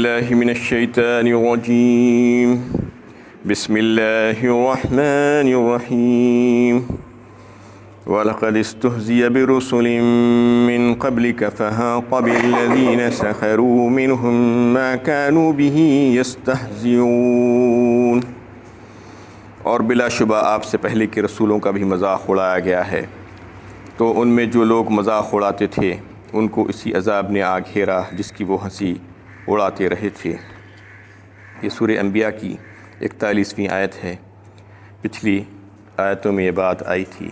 بالله من الشيطان الرجيم بسم الله الرحمن الرحيم ولقد استهزئ برسل من قبلك فحاق بالذين سخروا منهم ما كانوا به يستهزئون۔ اور بلا شبہ آپ سے پہلے کے رسولوں کا بھی مذاق اڑایا گیا ہے، تو ان میں جو لوگ مذاق اڑاتے تھے ان کو اسی عذاب نے آ گھیرا جس کی وہ ہنسی اڑاتے رہے تھے۔ یہ سورہ انبیاء کی 41ویں آیت ہے۔ پچھلی آیتوں میں یہ بات آئی تھی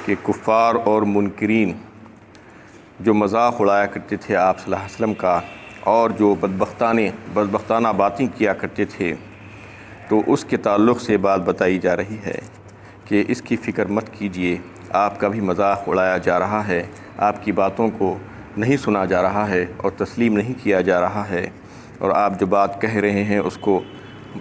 کہ کفار اور منکرین جو مذاق اڑایا کرتے تھے آپ صلی اللہ علیہ وسلم کا، اور جو بدبختانہ باتیں کیا کرتے تھے، تو اس کے تعلق سے بات بتائی جا رہی ہے کہ اس کی فکر مت کیجیے، آپ کا بھی مذاق اڑایا جا رہا ہے، آپ کی باتوں کو نہیں سنا جا رہا ہے اور تسلیم نہیں کیا جا رہا ہے، اور آپ جو بات کہہ رہے ہیں اس کو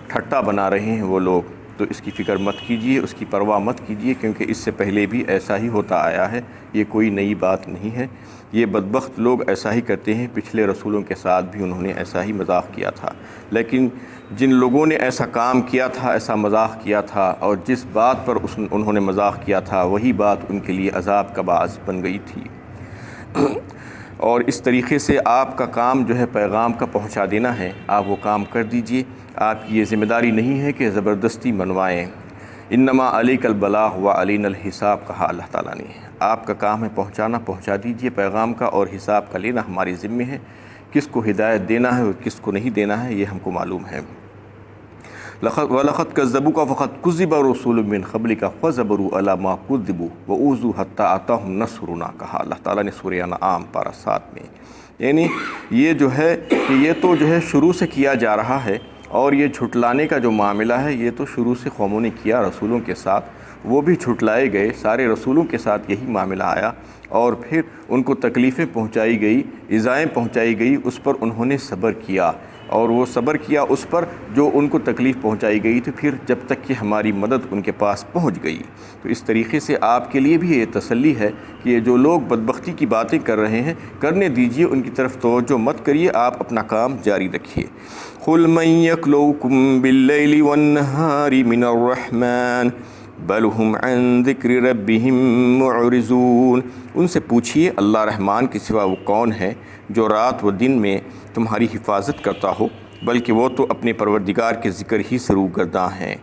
ٹھٹا بنا رہے ہیں وہ لوگ، تو اس کی فکر مت کیجیے، اس کی پرواہ مت کیجیے، کیونکہ اس سے پہلے بھی ایسا ہی ہوتا آیا ہے، یہ کوئی نئی بات نہیں ہے۔ یہ بدبخت لوگ ایسا ہی کرتے ہیں، پچھلے رسولوں کے ساتھ بھی انہوں نے ایسا ہی مذاق کیا تھا، لیکن جن لوگوں نے ایسا کام کیا تھا، ایسا مذاق کیا تھا، اور جس بات پر انہوں نے مذاق کیا تھا وہی بات ان کے لیے عذاب کا باعث بن گئی تھی۔ اور اس طریقے سے آپ کا کام جو ہے پیغام کا پہنچا دینا ہے، آپ وہ کام کر دیجئے، آپ کی یہ ذمہ داری نہیں ہے کہ زبردستی منوائیں۔ انما علیک البلاغ و علینا الحساب کہا اللہ تعالیٰ نے، آپ کا کام ہے پہنچانا، پہنچا دیجئے پیغام کا، اور حساب کا لینا ہماری ذمہ ہے، کس کو ہدایت دینا ہے اور کس کو نہیں دینا ہے یہ ہم کو معلوم ہے۔ وَلَقَدْ كَذَّبُوكَ فَقَدْ كُذِّبَ رُسُلٌ مِّن قَبْلِكَ فَصَبَرُوا عَلَىٰ مَا كُذِّبُوا وَأُوذُوا حَتَّىٰ أَتَاهُمْ نَصْرُنَا کہا اللہ تعالیٰ نے سورہ انعام پارہ 7 میں۔ یعنی یہ جو ہے کہ یہ تو جو ہے شروع سے کیا جا رہا ہے، اور یہ جھٹلانے کا جو معاملہ ہے یہ تو شروع سے قوموں نے کیا رسولوں کے ساتھ، وہ بھی جھٹلائے گئے، سارے رسولوں کے ساتھ یہی معاملہ آیا، اور پھر ان کو تکلیفیں پہنچائی گئی، ایذائیں پہنچائی گئی، اس پر انہوں نے صبر کیا، اور وہ صبر کیا اس پر جو ان کو تکلیف پہنچائی گئی تھی، پھر جب تک کہ ہماری مدد ان کے پاس پہنچ گئی۔ تو اس طریقے سے آپ کے لیے بھی یہ تسلی ہے کہ یہ جو لوگ بدبختی کی باتیں کر رہے ہیں کرنے دیجئے، ان کی طرف توجہ مت کریے، آپ اپنا کام جاری رکھیے۔ قُلْ مَن يَكْلُؤُكُم بِاللَّيْلِ وَالنَّهَارِ مِنَ الرَّحْمَٰنِ بَلْ هُمْ عَن ذِكْرِ رَبِّهِم مُّعْرِضُونَ۔ ان سے پوچھیے اللہ رحمان کے سوا وہ کون ہے جو رات و دن میں تمہاری حفاظت کرتا ہو، بلکہ وہ تو اپنے پروردگار کے ذکر ہی سے روگرداں ہیں۔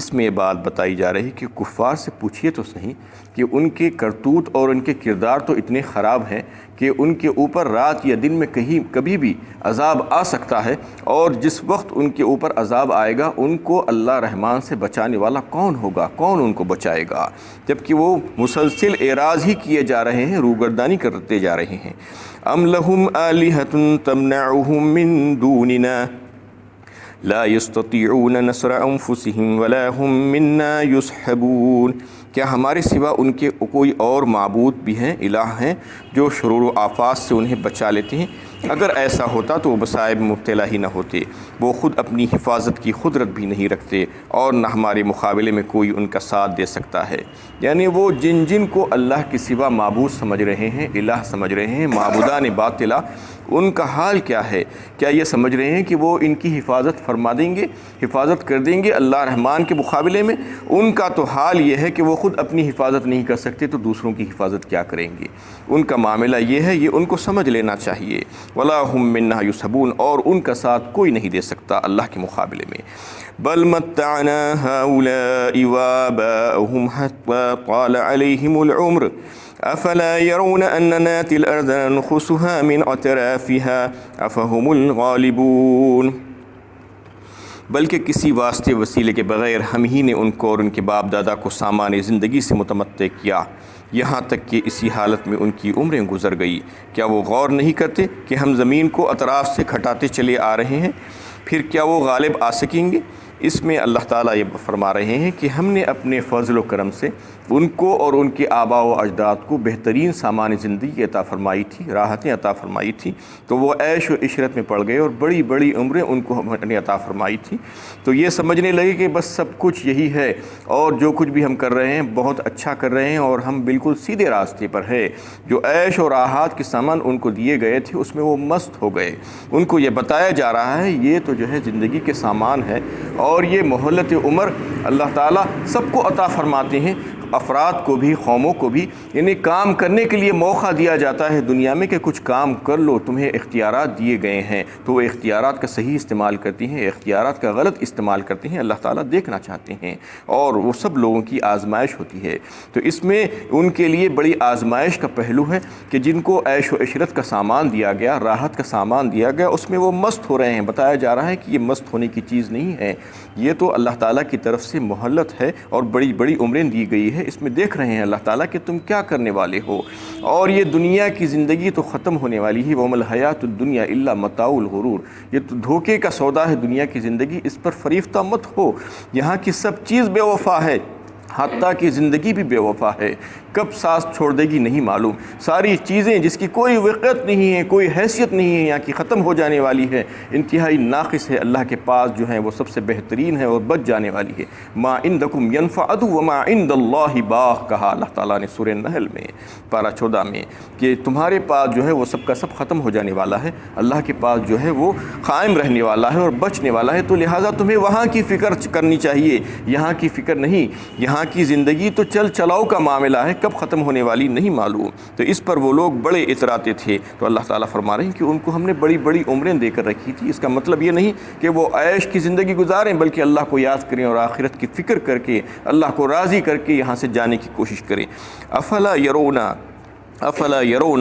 اس میں یہ بات بتائی جا رہی کہ کفار سے پوچھیے تو صحیح کہ ان کے کرتوت اور ان کے کردار تو اتنے خراب ہیں کہ ان کے اوپر رات یا دن میں کبھی بھی عذاب آ سکتا ہے، اور جس وقت ان کے اوپر عذاب آئے گا ان کو اللہ رحمان سے بچانے والا کون ہوگا، کون ان کو بچائے گا، جبکہ وہ مسلسل اعراض ہی کیے جا رہے ہیں، روگردانی کرتے جا رہے ہیں۔ ام لہم آلہۃ تمنعہم من دوننا لا يستطيعون نصر انفسهم ولا هم منا يصحبون۔ کیا ہمارے سوا ان کے کوئی اور معبود بھی ہیں، الہ ہیں جو شرور و آفات سے انہیں بچا لیتے ہیں؟ اگر ایسا ہوتا تو وہ مصائب میں مبتلا ہی نہ ہوتے، وہ خود اپنی حفاظت کی قدرت بھی نہیں رکھتے، اور نہ ہمارے مقابلے میں کوئی ان کا ساتھ دے سکتا ہے۔ یعنی وہ جن کو اللہ کے سوا معبود سمجھ رہے ہیں، الہ سمجھ رہے ہیں، معبودان باطلہ، ان کا حال کیا ہے؟ کیا یہ سمجھ رہے ہیں کہ وہ ان کی حفاظت فرما دیں گے، حفاظت کر دیں گے اللہ رحمان کے مقابلے میں؟ ان کا تو حال یہ ہے کہ وہ خود اپنی حفاظت نہیں کر سکتے تو دوسروں کی حفاظت کیا کریں گے؟ ان کا معاملہ یہ ہے، یہ ان کو سمجھ لینا چاہیے۔ وَلَا هُم مِّنَّا يُصْحَبُونَ، اور ان کا ساتھ کوئی نہیں دے سکتا اللہ کے مقابلے میں۔ بَلْ مَتَّعْنَا هَٰؤُلَاءِ وَآبَاءَهُمْ حَتَّىٰ طَالَ عَلَيْهِمُ الْعُمُرُ أَفَلَا يَرَوْنَ أَنَّ نَأْتِي الْأَرْضَ نَنقُصُهَا مِنْ أَطْرَافِهَا أَفَهُمُ الْغَالِبُونَ۔ بلکہ کسی واسطے وسیلے کے بغیر ہم ہی نے ان کو اور ان کے باپ دادا کو سامان زندگی سے متمتع کیا، یہاں تک کہ اسی حالت میں ان کی عمریں گزر گئی۔ کیا وہ غور نہیں کرتے کہ ہم زمین کو اطراف سے گھٹاتے چلے آ رہے ہیں؟ پھر کیا وہ غالب آ سکیں گے؟ اس میں اللہ تعالیٰ یہ فرما رہے ہیں کہ ہم نے اپنے فضل و کرم سے ان کو اور ان کے آباء و اجداد کو بہترین سامان زندگی عطا فرمائی تھی، راحتیں عطا فرمائی تھی، تو وہ عیش و عشرت میں پڑ گئے اور بڑی بڑی عمریں ان کو ہم نے عطا فرمائی تھی، تو یہ سمجھنے لگے کہ بس سب کچھ یہی ہے اور جو کچھ بھی ہم کر رہے ہیں بہت اچھا کر رہے ہیں اور ہم بالکل سیدھے راستے پر ہے۔ جو عیش و راحت کے سامان ان کو دیے گئے تھے اس میں وہ مست ہو گئے۔ ان کو یہ بتایا جا رہا ہے یہ تو جو ہے زندگی کے سامان ہے اور یہ مہلت عمر اللہ تعالیٰ سب کو عطا فرماتے ہیں، افراد کو بھی قوموں کو بھی، یعنی کام کرنے کے لیے موقع دیا جاتا ہے دنیا میں کہ کچھ کام کر لو، تمہیں اختیارات دیے گئے ہیں، تو وہ اختیارات کا صحیح استعمال کرتی ہیں، اختیارات کا غلط استعمال کرتے ہیں، اللہ تعالیٰ دیکھنا چاہتے ہیں اور وہ سب لوگوں کی آزمائش ہوتی ہے۔ تو اس میں ان کے لیے بڑی آزمائش کا پہلو ہے کہ جن کو عیش و عشرت کا سامان دیا گیا، راحت کا سامان دیا گیا، اس میں وہ مست ہو رہے ہیں۔ بتایا جا رہا ہے کہ یہ مست ہونے کی چیز نہیں ہے، یہ تو اللہ تعالیٰ کی طرف سے مہلت ہے اور بڑی بڑی عمریں دی گئی ہے۔ اس میں دیکھ رہے ہیں اللہ تعالیٰ کہ تم کیا کرنے والے ہو، اور یہ دنیا کی زندگی تو ختم ہونے والی ہے، وَمَا الْحَيَاةُ الدُّنْيَا إِلَّا مَتَاعُ الْغُرُورِ، یہ تو دھوکے کا سودا ہے دنیا کی زندگی، اس پر فریفتہ مت ہو، یہاں کی سب چیز بے وفا ہے، حتیٰ کہ زندگی بھی بے وفا ہے، کب سانس چھوڑ دے گی نہیں معلوم، ساری چیزیں جس کی کوئی وقت نہیں ہے، کوئی حیثیت نہیں ہے، یہاں کی ختم ہو جانے والی ہے، انتہائی ناقص ہے، اللہ کے پاس جو ہیں وہ سب سے بہترین ہے اور بچ جانے والی ہے۔ ما عندکم ینفعد وما عند اللہ باق، کہا اللہ تعالیٰ نے سورہ نحل میں پارہ 14 میں کہ تمہارے پاس جو ہے وہ سب کا سب ختم ہو جانے والا ہے، اللہ کے پاس جو ہے وہ قائم رہنے والا ہے اور بچنے والا ہے، تو لہٰذا تمہیں وہاں کی فکر کرنی چاہیے، یہاں کی فکر نہیں۔ یہاں کی زندگی تو چل چلاؤ کا معاملہ ہے، کب ختم ہونے والی نہیں معلوم۔ تو اس پر وہ لوگ بڑے اتراتے تھے، تو اللہ تعالیٰ فرما رہے ہیں کہ ان کو ہم نے بڑی بڑی عمریں دے کر رکھی تھی۔ اس کا مطلب یہ نہیں کہ وہ عیش کی زندگی گزاریں، بلکہ اللہ کو یاد کریں اور آخرت کی فکر کر کے اللہ کو راضی کر کے یہاں سے جانے کی کوشش کریں۔ افلا یرون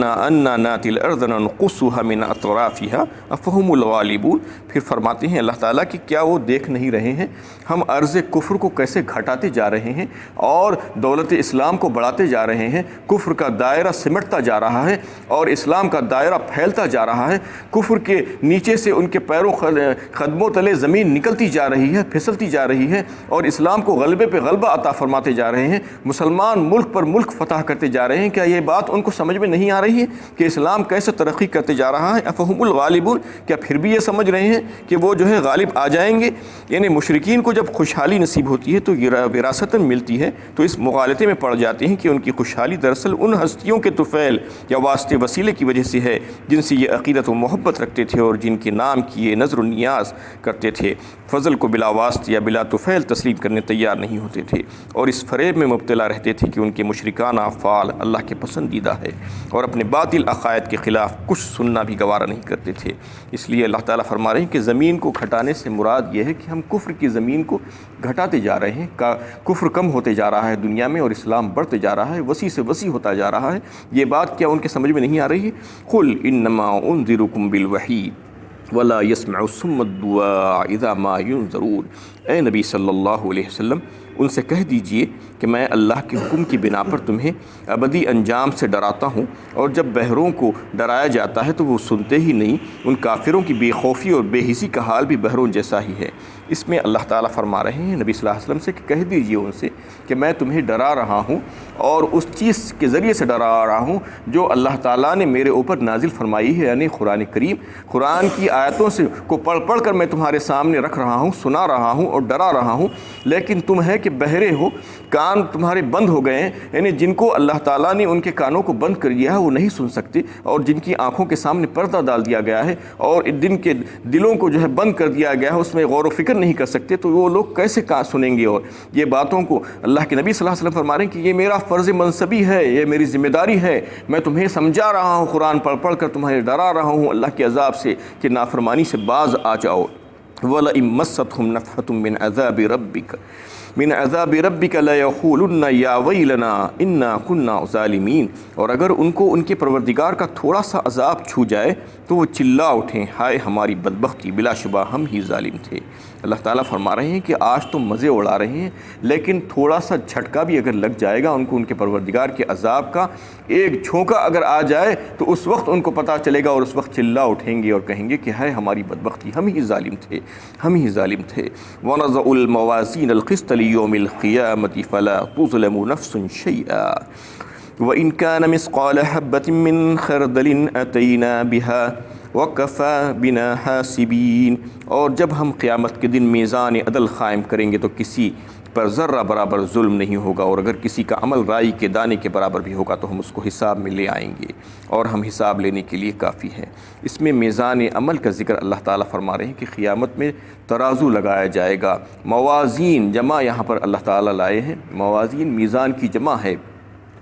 انا ناتی الارض ننقصها من اطرافها افهم الغالبون، پھر فرماتے ہیں اللہ تعالیٰ کہ کیا وہ دیکھ نہیں رہے ہیں ہم عرض کفر کو کیسے گھٹاتے جا رہے ہیں اور دولت اسلام کو بڑھاتے جا رہے ہیں، کفر کا دائرہ سمٹتا جا رہا ہے اور اسلام کا دائرہ پھیلتا جا رہا ہے، کفر کے نیچے سے ان کے پیروں قدموں تلے زمین نکلتی جا رہی ہے، پھسلتی جا رہی ہے اور اسلام کو غلبے پہ غلبہ عطا فرماتے جا رہے ہیں، مسلمان ملک پر ملک فتح کرتے جا رہے ہیں۔ کیا یہ بات ان کو سمجھ میں نہیں آ رہی ہے کہ اسلام کیسے ترقی کرتے جا رہا ہے؟ افہم الغالبون، کیا پھر بھی یہ سمجھ رہے ہیں کہ وہ جو ہے غالب آ جائیں گے؟ یعنی مشرکین کو جب خوشحالی نصیب ہوتی ہے تو وراثتاً ملتی ہے، تو اس مغالطے میں پڑ جاتے ہیں کہ ان کی خوشحالی دراصل ان ہستیوں کے طفیل یا واسطے وسیلے کی وجہ سے ہے جن سے یہ عقیدت و محبت رکھتے تھے اور جن کے نام کی یہ نظر و نیاز کرتے تھے، فضل کو بلا واسطے یا بلا طفیل تسلیم کرنے تیار نہیں ہوتے تھے اور اس فریب میں مبتلا رہتے تھے کہ ان کے مشرکانہ افعال اللہ کے پسندیدہ ہے اور اپنے باطل عقائد کے خلاف کچھ سننا بھی گوارا نہیں کرتے تھے۔ اس لیے اللہ تعالیٰ فرما رہے ہیں کہ زمین کو گھٹانے سے مراد یہ ہے کہ ہم کفر کی زمین کو گھٹاتے جا رہے ہیں، کفر کم ہوتے جا رہا ہے دنیا میں اور اسلام بڑھتے جا رہا ہے، وسیع سے وسیع ہوتا جا رہا ہے۔ یہ بات کیا ان کے سمجھ میں نہیں آ رہی ہے؟ قل انما انذرکم بالوحی ولا يسمع الصم الدعاء اذا ما ينذرون، اے نبی صلی اللہ علیہ وسلم ان سے کہہ دیجئے کہ میں اللہ کے حکم کی بنا پر تمہیں ابدی انجام سے ڈراتا ہوں، اور جب بہروں کو ڈرایا جاتا ہے تو وہ سنتے ہی نہیں، ان کافروں کی بے خوفی اور بے حسی کا حال بھی بہروں جیسا ہی ہے۔ اس میں اللہ تعالیٰ فرما رہے ہیں نبی صلی اللہ علیہ وسلم سے کہ کہہ دیجئے ان سے کہ میں تمہیں ڈرا رہا ہوں اور اس چیز کے ذریعے سے ڈرا رہا ہوں جو اللہ تعالیٰ نے میرے اوپر نازل فرمائی ہے، یعنی قرآن کریم، قرآن کی آیتوں سے کو پڑھ پڑھ کر میں تمہارے سامنے رکھ رہا ہوں، سنا رہا ہوں اور ڈرا رہا ہوں، لیکن تم ہے کہ بہرے ہو، کان تمہارے بند ہو گئے ہیں، یعنی جن کو اللہ تعالیٰ نے ان کے کانوں کو بند کر دیا ہے وہ نہیں سن سکتے، اور جن کی آنکھوں کے سامنے پردہ ڈال دیا گیا ہے اور جن کے دلوں کو جو ہے بند کر دیا گیا ہے، اس میں غور و فکر نہیں کر سکتے، تو وہ لوگ کیسے سنیں گے؟ اور یہ باتوں کو اللہ کے نبی صلی اللہ علیہ وسلم فرما رہے ہیں کہ یہ میرا فرض منصبی ہے، یہ میری ذمہ داری ہے، میں تمہیں سمجھا رہا ہوں، قرآن پڑھ پڑھ کر تمہیں ڈرا رہا ہوں اللہ کے عذاب سے کہ نافرمانی سے باز آ جاؤ۔ وَلَئِن مَّسَّتْهُمْ نَفْحَةٌ مِّنْ عَذَابِ رَبِّكَ لَيَقُولُنَّ يَا وَيْلَنَا إِنَّا كُنَّا ظَالِمِينَ، اور اگر ان کو ان کے پروردگار کا تھوڑا سا عذاب چھو جائے تو وہ چلا اٹھیں، ہائے ہماری بدبختی، بلا شبہ ہم ہی ظالم تھے۔ اللہ تعالیٰ فرما رہے ہیں کہ آج تو مزے اڑا رہے ہیں، لیکن تھوڑا سا جھٹکا بھی اگر لگ جائے گا ان کو ان کے پروردگار کے عذاب کا، ایک جھونکا اگر آ جائے تو اس وقت ان کو پتہ چلے گا اور اس وقت چلا اٹھیں گے اور کہیں گے کہ ہائے ہماری بدبختی، ہم ہی ظالم تھے۔ ہم ہی ظالم تھے۔ وَنَضَعُ الْمَوَازِينَ الْقِسْطَ لِيَوْمِ الْقِيَامَةِ فَلَا تُظْلَمُ نَفْسٌ شَيْئًا وَإِنْ كَانَ مِثْقَالَ حَبَّةٍ مِّنْ خَرْدَلٍ أَتَيْنَا بِهَا وَكَفَى بِنَا حَاسِبِينَ۔ اور جب ہم قیامت کے دن میزان عدل قائم کریں گے تو کسی پر ذرہ برابر ظلم نہیں ہوگا، اور اگر کسی کا عمل رائی کے دانے کے برابر بھی ہوگا تو ہم اس کو حساب میں لے آئیں گے، اور ہم حساب لینے کے لیے کافی ہیں۔ اس میں میزان عمل کا ذکر اللہ تعالیٰ فرما رہے ہیں کہ قیامت میں ترازو لگایا جائے گا۔ موازین جمع یہاں پر اللہ تعالیٰ لائے ہیں، موازین میزان کی جمع ہے،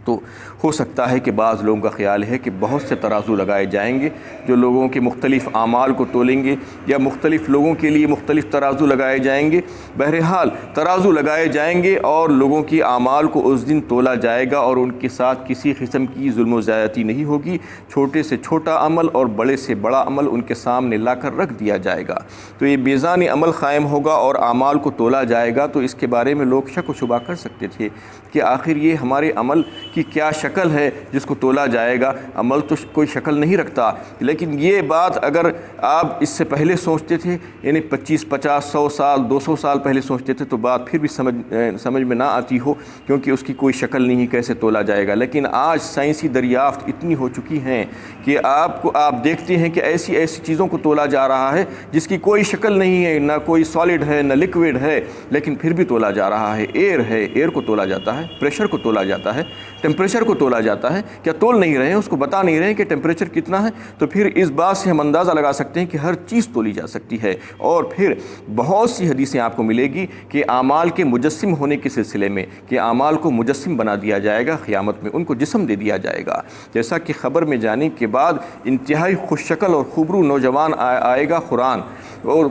تو ہو سکتا ہے کہ بعض لوگوں کا خیال ہے کہ بہت سے ترازو لگائے جائیں گے جو لوگوں کے مختلف اعمال کو تولیں گے، یا مختلف لوگوں کے لیے مختلف ترازو لگائے جائیں گے۔ بہرحال ترازو لگائے جائیں گے اور لوگوں کی اعمال کو اس دن تولا جائے گا، اور ان کے ساتھ کسی قسم کی ظلم و زیادتی نہیں ہوگی۔ چھوٹے سے چھوٹا عمل اور بڑے سے بڑا عمل ان کے سامنے لا کر رکھ دیا جائے گا، تو یہ میزان عمل قائم ہوگا اور اعمال کو تولا جائے گا۔ تو اس کے بارے میں لوگ شک و شبہ کر سکتے تھے کہ آخر یہ ہمارے عمل کی کیا شکل ہے جس کو تولا جائے گا؟ عمل تو کوئی شکل نہیں رکھتا۔ لیکن یہ بات اگر آپ اس سے پہلے سوچتے تھے، یعنی 25، 50، 100 سال، 200 سال پہلے سوچتے تھے، تو بات پھر بھی سمجھ میں نہ آتی ہو، کیونکہ اس کی کوئی شکل نہیں، کیسے تولا جائے گا۔ لیکن آج سائنسی دریافت اتنی ہو چکی ہیں کہ آپ دیکھتے ہیں کہ ایسی چیزوں کو تولا جا رہا ہے جس کی کوئی شکل نہیں ہے، نہ کوئی سالڈ ہے نہ لکوڈ ہے، لیکن پھر بھی تولا جا رہا ہے۔ ایئر ہے، ایئر کو تولا جاتا ہے، پریشر کو تولا جاتا ہے، ٹیمپریچر کو تولا جاتا ہے۔ کیا تول نہیں رہے ہیں، اس کو بتا نہیں رہے ہیں کہ ٹیمپریچر کتنا ہے؟ تو پھر اس بات سے ہم اندازہ لگا سکتے ہیں کہ ہر چیز تولی جا سکتی ہے۔ اور پھر بہت سی حدیثیں آپ کو ملے گی کہ اعمال کے مجسم ہونے کے سلسلے میں، کہ اعمال کو مجسم بنا دیا جائے گا قیامت میں، ان کو جسم دے دیا جائے گا۔ جیسا کہ خبر میں جانے کے بعد انتہائی خوش شکل اور خوبرو نوجوان آئے گا قرآن، اور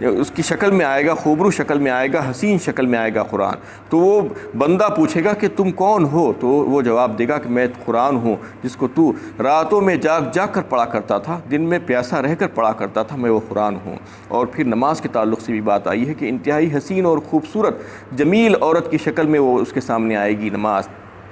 اس کی شکل میں آئے گا، خوبرو شکل میں آئے گا، حسین شکل میں آئے گا قرآن۔ تو وہ بندہ پوچھے گا کہ تم کون ہو؟ تو وہ جواب دے گا کہ میں قرآن ہوں، جس کو تو راتوں میں جاگ کر پڑھا کرتا تھا، دن میں پیاسا رہ کر پڑھا کرتا تھا، میں وہ قرآن ہوں۔ اور پھر نماز کے تعلق سے بھی بات آئی ہے کہ انتہائی حسین اور خوبصورت جمیل عورت کی شکل میں وہ اس کے سامنے آئے گی نماز،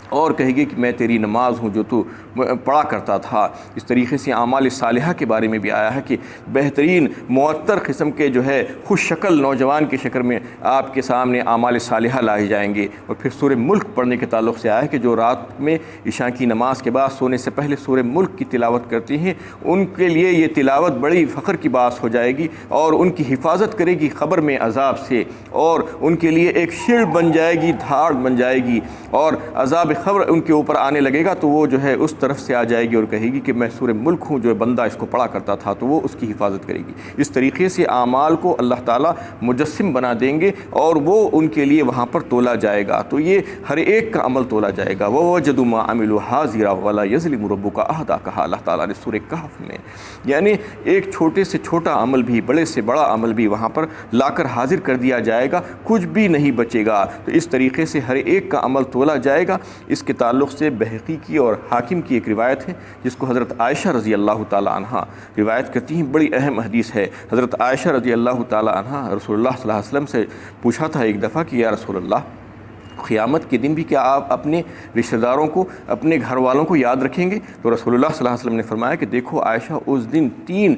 اور کہے گی کہ میں تیری نماز ہوں جو تو پڑھا کرتا تھا۔ اس طریقے سے اعمال صالحہ کے بارے میں بھی آیا ہے کہ بہترین معطر قسم کے جو ہے خوش شکل نوجوان کی شکل میں آپ کے سامنے اعمال صالحہ لائے جائیں گے۔ اور پھر سورہ ملک پڑھنے کے تعلق سے آیا ہے کہ جو رات میں عشاء کی نماز کے بعد سونے سے پہلے سورہ ملک کی تلاوت کرتے ہیں، ان کے لیے یہ تلاوت بڑی فخر کی باعث ہو جائے گی، اور ان کی حفاظت کرے گی قبر میں عذاب سے، اور ان کے لیے ایک شیلڈ بن جائے گی، دھاڑ بن جائے گی، اور عذاب خبر ان کے اوپر آنے لگے گا تو وہ جو ہے اس طرف سے آ جائے گی اور کہے گی کہ میں سورہ ملک ہوں، جو بندہ اس کو پڑھا کرتا تھا، تو وہ اس کی حفاظت کرے گی۔ اس طریقے سے اعمال کو اللہ تعالیٰ مجسم بنا دیں گے، اور وہ ان کے لیے وہاں پر تولا جائے گا۔ تو یہ ہر ایک کا عمل تولا جائے گا۔ وَوَجَدُوا مَا عَمِلُوا حَاضِرًا وَلَا يَظْلِمُ رَبُّكَ أَحَدًا، کہا اللہ تعالیٰ نے سورہ کہف میں۔ یعنی ایک چھوٹے سے چھوٹا عمل بھی، بڑے سے بڑا عمل بھی وہاں پر لا کر حاضر کر دیا جائے گا، کچھ بھی نہیں بچے گا۔ تو اس طریقے سے ہر ایک کا عمل تولا جائے گا۔ اس کے تعلق سے بہقی کی اور حاکم کی ایک روایت ہے جس کو حضرت عائشہ رضی اللہ تعالی عنہ روایت کرتی ہیں، بڑی اہم حدیث ہے۔ حضرت عائشہ رضی اللہ تعالی عنہ رسول اللہ صلی اللہ علیہ وسلم سے پوچھا تھا ایک دفعہ کہ یا رسول اللہ، قیامت کے دن بھی کیا آپ اپنے رشتہ داروں کو، اپنے گھر والوں کو یاد رکھیں گے؟ تو رسول اللہ صلی اللہ علیہ وسلم نے فرمایا کہ دیکھو عائشہ، اس دن 3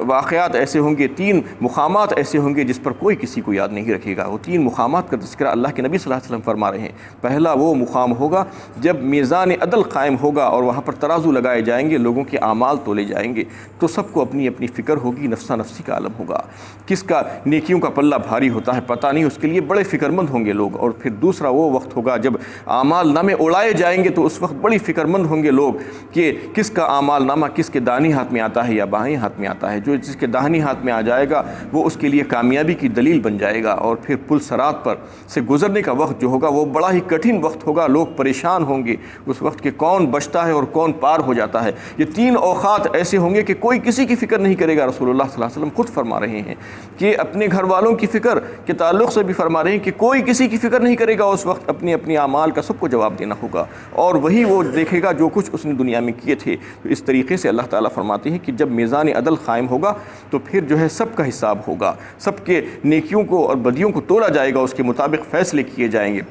واقعات ایسے ہوں گے، 3 مقامات ایسے ہوں گے جس پر کوئی کسی کو یاد نہیں رکھے گا۔ وہ 3 مقامات کا تذکرہ اللہ کے نبی صلی اللہ علیہ وسلم فرما رہے ہیں۔ پہلا وہ مقام ہوگا جب میزان عدل قائم ہوگا اور وہاں پر ترازو لگائے جائیں گے، لوگوں کے اعمال تولے جائیں گے، تو سب کو اپنی اپنی فکر ہوگی، نفسا نفسی کا عالم ہوگا، کس کا نیکیوں کا پلہ بھاری ہوتا ہے پتہ نہیں، اس کے لیے بڑے فکر مند ہوں گے لوگ۔ اور پھر دوسرا وہ وقت ہوگا جب اعمال نامے اڑائے جائیں گے، تو اس وقت بڑی فکر مند ہوں گے لوگ کہ کس کا اعمال نامہ کس کے داہنی ہاتھ میں آتا ہے یا بائیں ہاتھ میں آتا ہے۔ جو جس کے داہنی ہاتھ میں آ جائے گا وہ اس کے لیے کامیابی کی دلیل بن جائے گا۔ اور پھر پل صراط پر سے گزرنے کا وقت جو ہوگا وہ بڑا ہی کٹھن وقت ہوگا، لوگ پریشان ہوں گے اس وقت کہ کون بچتا ہے اور کون پار ہو جاتا ہے۔ یہ 3 اوقات ایسے ہوں گے کہ کوئی کسی کی فکر نہیں کرے گا۔ رسول اللہ صلی اللہ علیہ وسلم خود فرما رہے ہیں کہ اپنے گھر والوں کی فکر کے تعلق سے بھی فرما رہے ہیں کہ کوئی کسی کی فکر نہیں کرے گا، اس وقت اپنی اپنی اعمال کا سب کو جواب دینا ہوگا، اور وہی وہ دیکھے گا جو کچھ اس نے دنیا میں کیے تھے۔ تو اس طریقے سے اللہ تعالیٰ فرماتے ہیں کہ جب میزان عدل قائم ہوگا تو پھر جو ہے سب کا حساب ہوگا، سب کے نیکیوں کو اور بدیوں کو تولا جائے گا، اس کے مطابق فیصلے کیے جائیں گے۔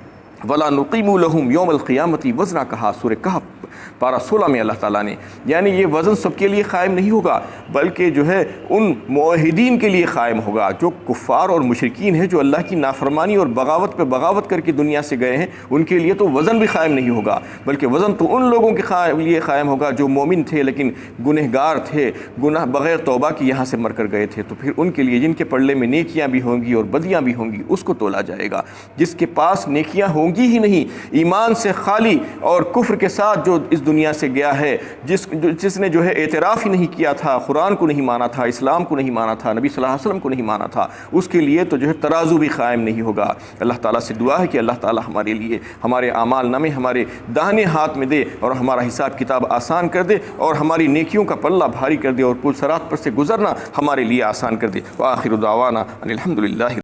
وَلَا نُقِيمُ لَهُمْ يَوْمَ الْقِيَامَةِ وَزْنًا، کہا سورہ کہف پارہ 16 میں اللہ تعالیٰ نے، یعنی یہ وزن سب کے لیے قائم نہیں ہوگا، بلکہ جو ہے ان موحدین کے لیے قائم ہوگا، جو کفار اور مشرکین ہیں، جو اللہ کی نافرمانی اور بغاوت پہ بغاوت کر کے دنیا سے گئے ہیں، ان کے لیے تو وزن بھی قائم نہیں ہوگا، بلکہ وزن تو ان لوگوں کے لیے قائم ہوگا جو مومن تھے لیکن گنہگار تھے، گناہ بغیر توبہ کی یہاں سے مر کر گئے تھے، تو پھر ان کے لیے جن کے پلڑے میں نیکیاں بھی ہوں گی اور بدیاں بھی ہوں گی اس کو تولا جائے گا۔ جس کے پاس نیکیاں ہوں گی ہی نہیں، ایمان سے خالی اور کفر کے ساتھ جو اس دنیا سے گیا ہے، جس نے جو ہے اعتراف ہی نہیں کیا تھا، قرآن کو نہیں مانا تھا، اسلام کو نہیں مانا تھا، نبی صلی اللہ علیہ وسلم کو نہیں مانا تھا، اس کے لیے تو جو ہے ترازو بھی قائم نہیں ہوگا۔ اللہ تعالیٰ سے دعا ہے کہ اللہ تعالیٰ ہمارے لیے ہمارے اعمال نامے ہمارے داہنے ہاتھ میں دے اور ہمارا حساب کتاب آسان کر دے اور ہماری نیکیوں کا پلہ بھاری کر دے اور پل صراط پر سے گزرنا ہمارے لیے آسان کر دے۔ وآخر دعوانا ان الحمد للہ۔